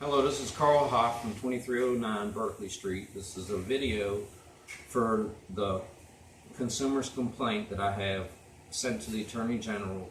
Hello, this is Carl Hoff from 2309 Berkeley Street. This is a video for the consumer's complaint that I have sent to the Attorney General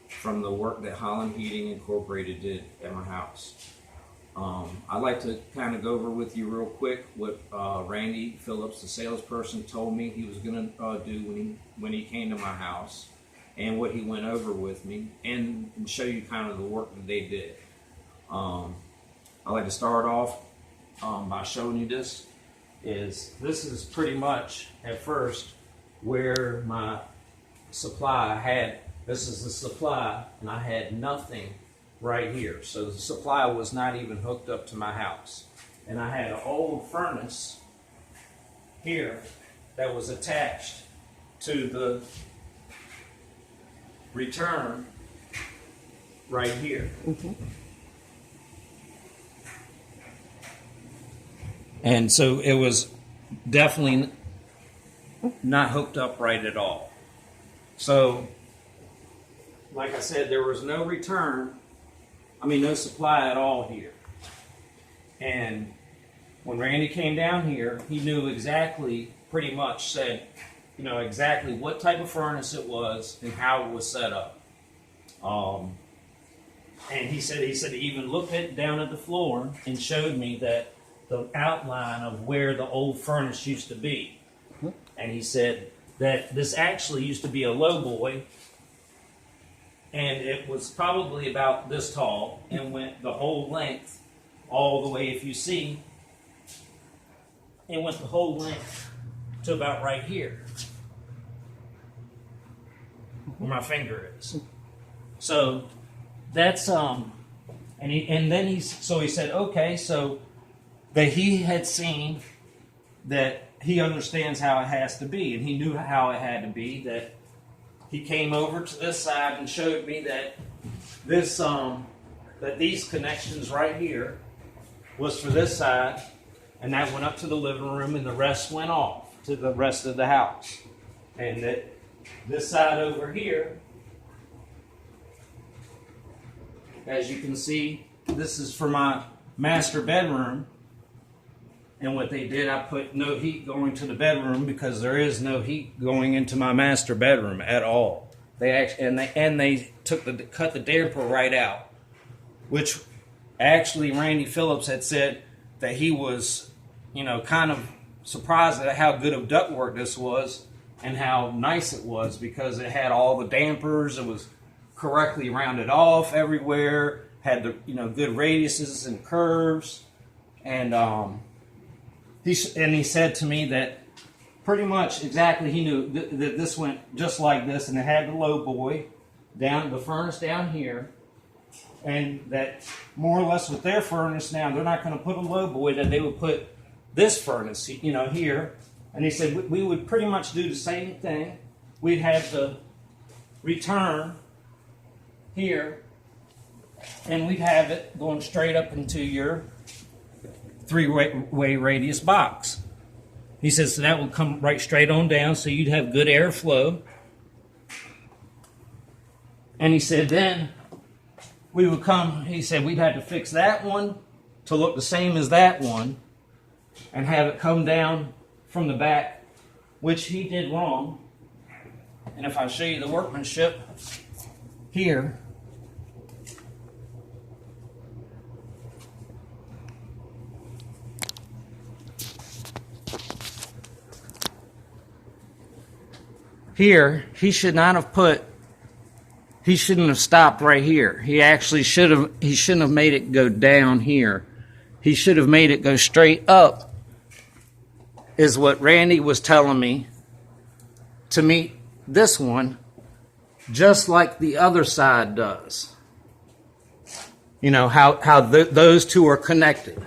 from the work that Holland Heating Incorporated did at my house. I'd like to kind of go over with you real quick what Randy Phillips, the salesperson, told me he was going to do when he came to my house, and what he went over with me, and show you kind of the work that they did. I'd like to start off by showing you this. This is pretty much at first where my supply had. This is the supply, and I had nothing right here. So the supply was not even hooked up to my house. And I had an old furnace here that was attached to the return right here. And so it was definitely not hooked up right at all. So, like I said, there was no no supply at all here. And when Randy came down here, he knew exactly, pretty much said, exactly what type of furnace it was and how it was set up. And he said he even looked down at the floor and showed me that the outline of where the old furnace used to be. And he said that this actually used to be a lowboy, and it was probably about this tall and went the whole length all the way. If you see, it went the whole length to about right here where my finger is. So that's he said, okay, so that he had seen that he understands how it has to be, and he knew how it had to be. That he came over to this side and showed me that this that these connections right here was for this side, and that went up to the living room, and the rest went off to the rest of the house. And that this side over here, as you can see, this is for my master bedroom. And what they did, I put no heat going to the bedroom because there is no heat going into my master bedroom at all. They cut the damper right out, which actually Randy Phillips had said that he was, kind of surprised at how good of ductwork this was and how nice it was, because it had all the dampers. It was correctly rounded off everywhere. Had the good radiuses and curves, and he said to me that pretty much exactly he knew that this went just like this, and it had the low boy down, the furnace down here, and that more or less with their furnace now, they're not going to put a low boy, that they would put this furnace, here. And he said we would pretty much do the same thing. We'd have the return here, and we'd have it going straight up into your three-way radius box. He says so that would come right straight on down, so you'd have good airflow. And he said then we would come, he said we'd have to fix that one to look the same as that one and have it come down from the back, which he did wrong. And if I show you the workmanship here, he should not have he shouldn't have stopped right here. He actually shouldn't have made it go down here. He should have made it go straight up, is what Randy was telling me, to meet this one, just like the other side does. Those two are connected.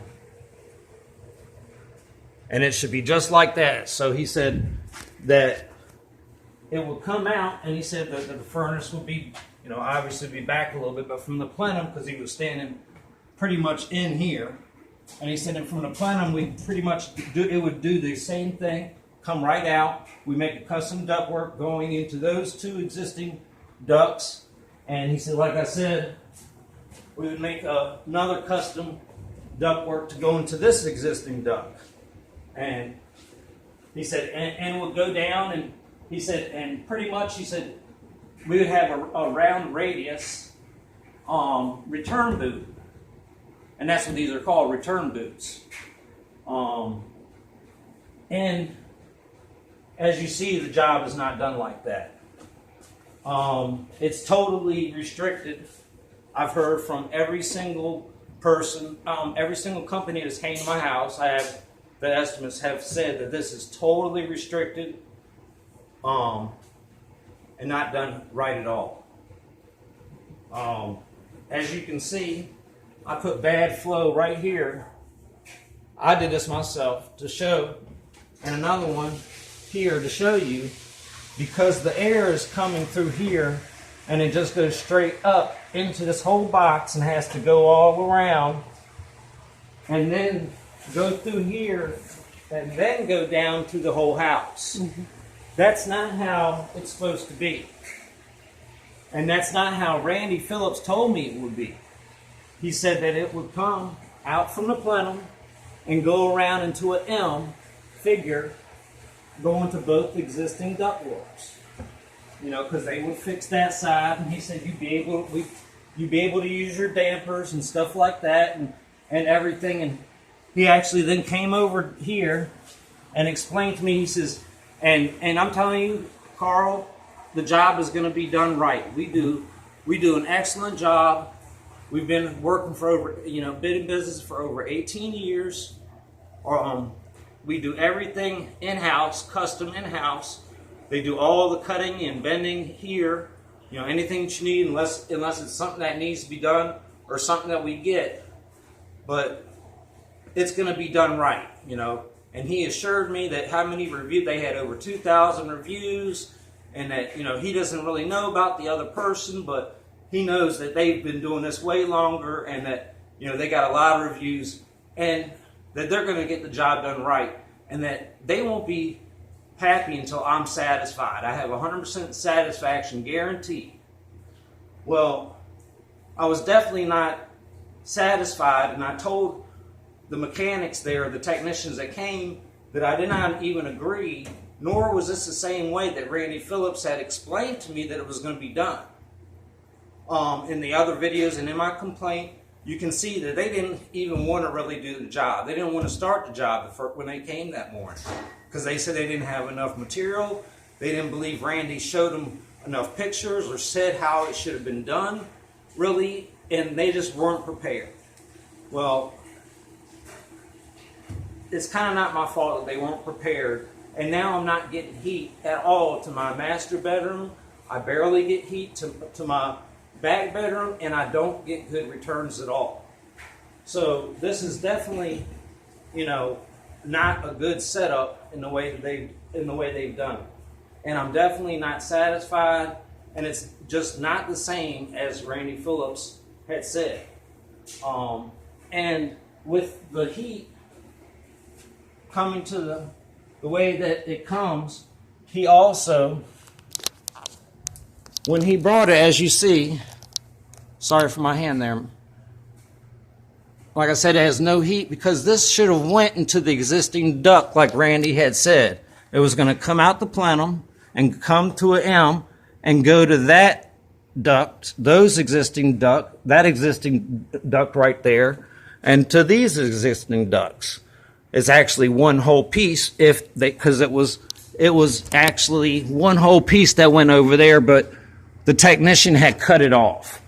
And it should be just like that. So he said that it would come out, and he said that the furnace would be, obviously be back a little bit, but from the plenum, because he was standing pretty much in here, and he said that from the plenum, we pretty much would do the same thing, come right out. We make a custom ductwork going into those two existing ducts, and he said, like I said, we would make another custom ductwork to go into this existing duct. And he said, and it would go down, and he said, and pretty much he said, we would have a round radius return boot. And that's what these are called, return boots. And as you see, the job is not done like that. It's totally restricted. I've heard from every single person, every single company that's came to my house, the estimates have said that this is totally restricted and not done right at all. As you can see, I put bad flow right here. I did this myself to show, and another one here to show you, because the air is coming through here and it just goes straight up into this whole box and has to go all around and then go through here and then go down to the whole house. Mm-hmm. That's not how it's supposed to be. And that's not how Randy Phillips told me it would be. He said that it would come out from the plenum and go around into an M figure going to both existing ductworks. You know, because they would fix that side, and he said you'd be able to use your dampers and stuff like that and everything. And he actually then came over here and explained to me, he says, and I'm telling you, Carl, the job is going to be done right. We do an excellent job. We've been working for over, been in business for over 18 years. We do everything in-house, custom in-house. They do all the cutting and bending here. Anything that you need, unless it's something that needs to be done or something that we get. But it's going to be done right, And he assured me that how many reviews, they had over 2,000 reviews, and that, he doesn't really know about the other person, but he knows that they've been doing this way longer and that, they got a lot of reviews and that they're going to get the job done right and that they won't be happy until I'm satisfied. I have 100% satisfaction guaranteed. Well, I was definitely not satisfied, and I told the mechanics there, the technicians that came, that I did not even agree, nor was this the same way that Randy Phillips had explained to me that it was going to be done. In the other videos and in my complaint, you can see that they didn't even want to really do the job. They didn't want to start the job when they came that morning because they said they didn't have enough material. They didn't believe Randy showed them enough pictures or said how it should have been done, really, and they just weren't prepared. Well, it's kind of not my fault that they weren't prepared, and now I'm not getting heat at all to my master bedroom. I barely get heat to my back bedroom, and I don't get good returns at all. So this is definitely, not a good setup in the way that they've done it. And I'm definitely not satisfied, and it's just not the same as Randy Phillips had said. And with the heat coming to the way that it comes, he also, when he brought it, as you see, sorry for my hand there, like I said, it has no heat because this should have went into the existing duct like Randy had said. It was going to come out the plenum and come to an M and go to that duct, that existing duct right there, and to these existing ducts. It's actually one whole piece because it was actually one whole piece that went over there, but the technician had cut it off.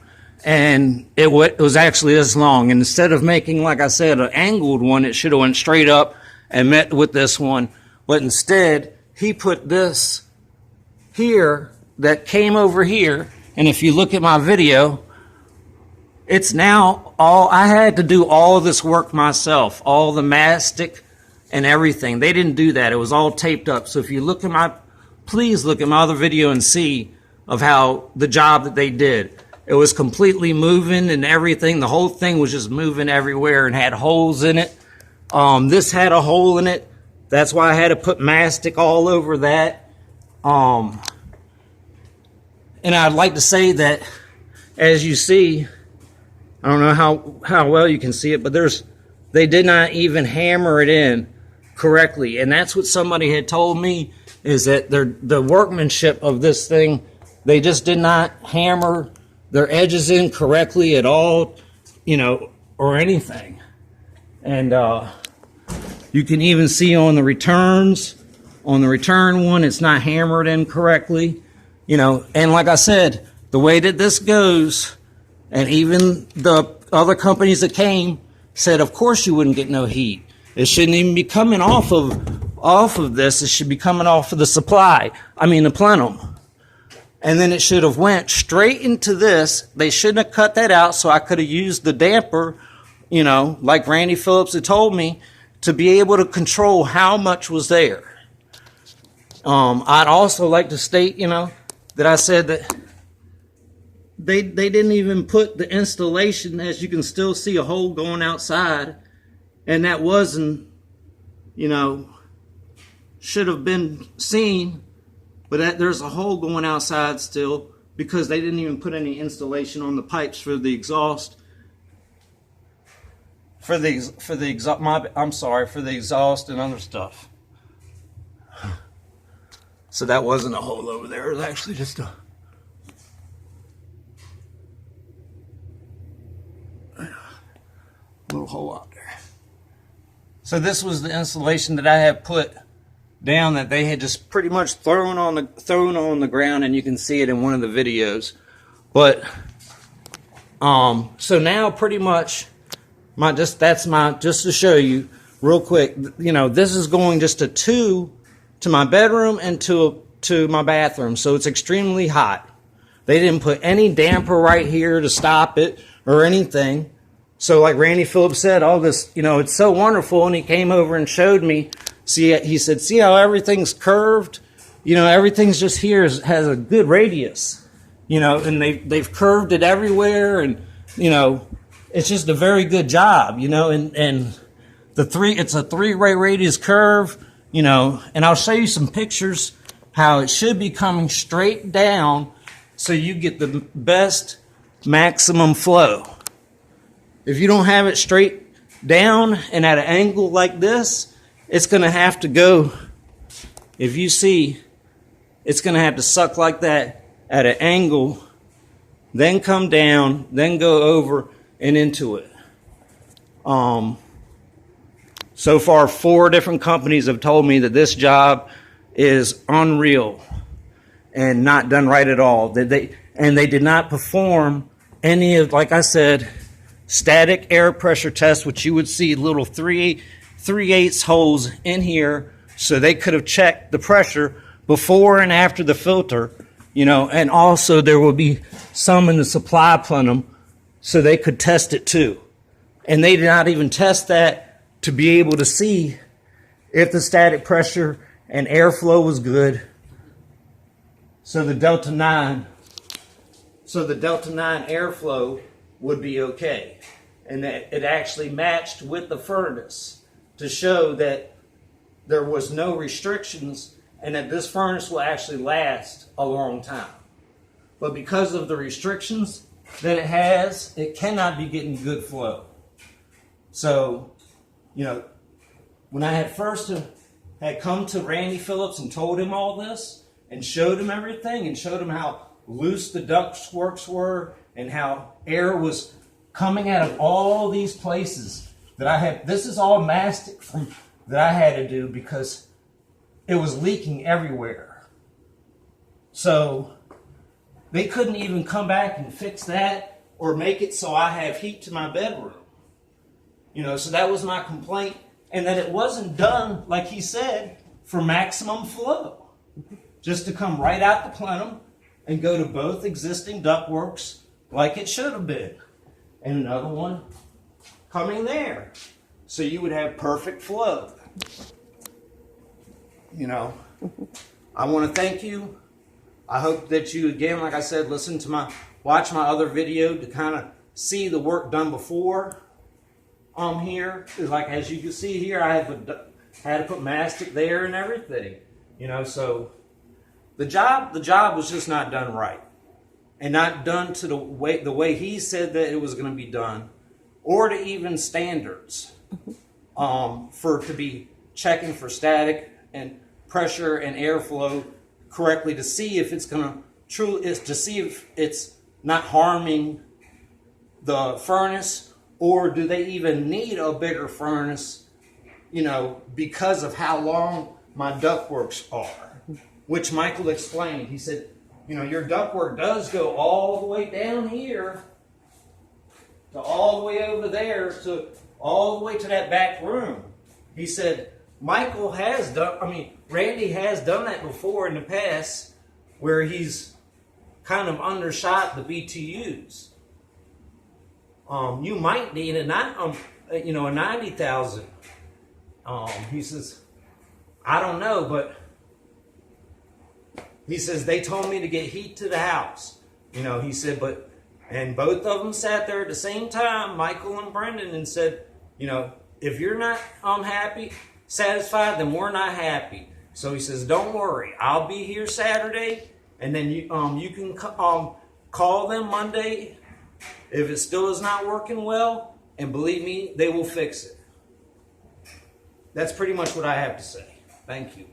And it was actually this long. And instead of making, like I said, an angled one, it should have went straight up and met with this one. But instead, he put this here that came over here. And if you look at my video, it's now I had to do all of this work myself, all the mastic and everything. They didn't do that. It was all taped up. So if you look at please look at my other video and see of how the job that they did. It was completely moving and everything. The whole thing was just moving everywhere and had holes in it. This had a hole in it. That's why I had to put mastic all over that. And I'd like to say that, as you see, I don't know how well you can see it, but there's they did not even hammer it in correctly. And that's what somebody had told me, is that the workmanship of this thing, they just did not hammer their edges in correctly at all, you know, or anything. And you can even see on the returns, on the return one, it's not hammered in correctly, you know. And like I said, the way that this goes, and even the other companies that came said, of course you wouldn't get no heat. It shouldn't even be coming off of this. It should be coming off of the supply. I mean the plenum. And then it should have went straight into this. They shouldn't have cut that out, so I could have used the damper, you know, like Randy Phillips had told me, to be able to control how much was there. I'd also like to state, you know, that I said that they didn't even put the installation, as you can still see a hole going outside, and that wasn't, you know, should have been seen, but that there's a hole going outside still because they didn't even put any installation on the pipes for the exhaust. For the exhaust and other stuff. So that wasn't a hole over there. It was actually just a little hole out there. So this was the installation that I had put down, that they had just pretty much thrown on the ground, and you can see it in one of the videos. But so now pretty much just to show you real quick, you know, this is going just a 2 to my bedroom and to my bathroom, so it's extremely hot. They didn't put any damper right here to stop it or anything. So like Randy Phillips said, all this, you know, it's so wonderful, and he came over and showed me. See, he said, see how everything's curved? You know, everything's just here has a good radius, you know, and they've curved it everywhere, and, you know, it's just a very good job, you know, and it's a 3-way radius curve, you know, and I'll show you some pictures how it should be coming straight down so you get the best maximum flow. If you don't have it straight down and at an angle like this, it's going to have to go, if you see, it's going to have to suck like that at an angle, then come down, then go over and into it. So far, 4 different companies have told me that this job is unreal and not done right at all. They did not perform any of, like I said, static air pressure tests, which you would see little 3/8 holes in here, so they could have checked the pressure before and after the filter, you know, and also there will be some in the supply plenum, so they could test it too. And they did not even test that to be able to see if the static pressure and airflow was good. So the Delta 9 airflow would be okay. And that it actually matched with the furnace to show that there was no restrictions and that this furnace will actually last a long time. But because of the restrictions that it has, it cannot be getting good flow. So, you know, when I had first had come to Randy Phillips and told him all this and showed him everything and showed him how loose the ductworks were and how air was coming out of all these places that I had, this is all mastic that I had to do because it was leaking everywhere. So they couldn't even come back and fix that or make it so I have heat to my bedroom. You know, so that was my complaint, and that it wasn't done, like he said, for maximum flow. Just to come right out the plenum and go to both existing ductworks like it should have been. And another one coming there. So you would have perfect flow. You know, I want to thank you. I hope that you, again, like I said, watch my other video to kind of see the work done before here. Like as you can see here, I had to put mastic there and everything. You know, so the job was just not done right. And not done to the way he said that it was going to be done, or to even standards. for to be checking for static and pressure and airflow correctly to see if it's going to truly is to see if it's not harming the furnace, or do they even need a bigger furnace, you know, because of how long my ductworks are, which Michael explained. He said, you know, your ductwork does go all the way down here to all the way over there to all the way to that back room. He said, Michael has done, Randy has done that before in the past where he's kind of undershot the BTUs. You might need a 90,000. He says, I don't know, but he says, they told me to get heat to the house. You know, he said, and both of them sat there at the same time, Michael and Brendan, and said, you know, if you're not satisfied, then we're not happy. So he says, don't worry, I'll be here Saturday, and then you can call them Monday if it still is not working well, and believe me, they will fix it. That's pretty much what I have to say. Thank you.